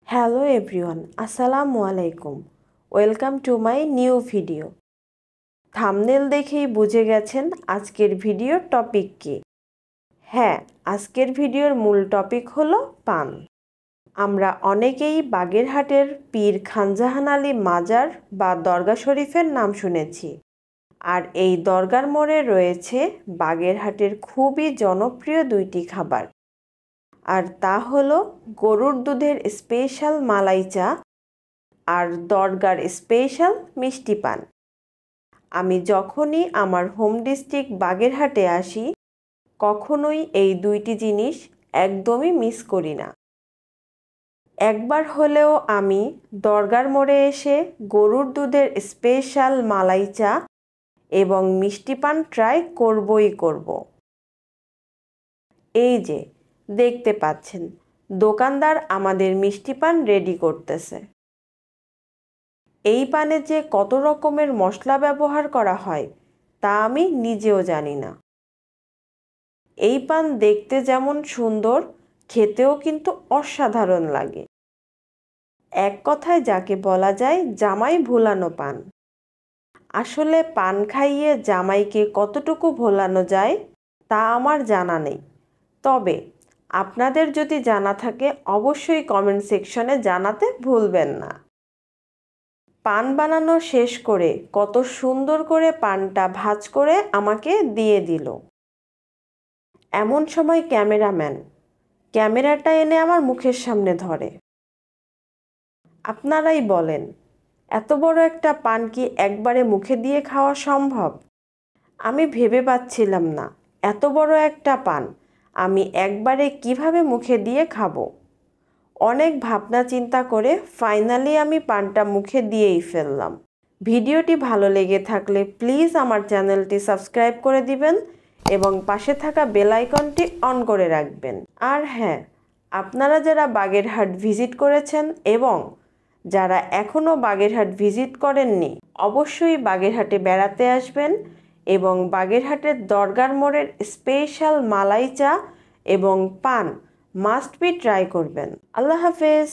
Hello everyone, আসসালামু আলাইকুম। Welcome to my new video. Thumbnail দেখেই বুঝে গেছেন আজকের ভিডিওর টপিক কী। হ্যাঁ, আজকের ভিডিওর মূল টপিক হলো পান। আমরা অনেকেই বাগেরহাটের পীর খানজাহান আলী মাজার বা দরগা শরীফের নাম শুনেছি। আর এই দরগার মোড়ে রয়েছে বাগেরহাটের খুবই জনপ্রিয় দুইটি খাবার। আর তা হলো গরুর দুধের স্পেশাল মালাই চা আর দরগার স্পেশাল মিষ্টি পান। আমি যখনই আমার হোম ডিস্ট্রিক্ট বাগেরহাটে আসি কখনোই এই দুইটি জিনিস একদমই মিস করি না। একবার হলেও আমি দরগার মোড়ে এসে গরুর দুধের স্পেশাল মালাই চা এবং মিষ্টি পান ট্রাই করবই করব। এই যে দেখতে পাচ্ছেন, দোকানদার আমাদের মিষ্টি পান রেডি করতেছে। এই পানে যে কত রকমের মশলা ব্যবহার করা হয় তা আমি নিজেও জানি না। এই পান দেখতে যেমন সুন্দর, খেতেও কিন্তু অসাধারণ লাগে। এক কথায় যাকে বলা যায় জামাই ভোলানো পান। আসলে পান খাইয়ে জামাইকে কতটুকু ভোলানো যায় তা আমার জানা নেই, তবে আপনাদের যদি জানা থাকে অবশ্যই কমেন্ট সেকশনে জানাতে ভুলবেন না। পান বানানো শেষ করে কত সুন্দর করে পানটা ভাঁজ করে আমাকে দিয়ে দিল। এমন সময় ক্যামেরাম্যান ক্যামেরাটা এনে আমার মুখের সামনে ধরে। আপনারাই বলেন, এত বড় একটা পান কি একবারে মুখে দিয়ে খাওয়া সম্ভব? আমি ভেবে পাচ্ছিলাম না এত বড় একটা পান আমি একবারে কিভাবে মুখে দিয়ে খাবো। অনেক ভাবনা চিন্তা করে ফাইনালি আমি পানটা মুখে দিয়েই ফেললাম। ভিডিওটি ভালো লেগে থাকলে প্লিজ আমার চ্যানেলটি সাবস্ক্রাইব করে দিবেন এবং পাশে থাকা বেল আইকনটি অন করে রাখবেন। আর হ্যাঁ, আপনারা যারা বাগেরহাট ভিজিট করেছেন এবং যারা এখনও বাগেরহাট ভিজিট করেননি অবশ্যই বাগেরহাটে বেড়াতে আসবেন এবং বাগেরহাটের দরগার মোড়ের স্পেশাল মালাই চা এবং পান মাস্ট বি ট্রাই করবেন। আল্লাহ হাফেজ।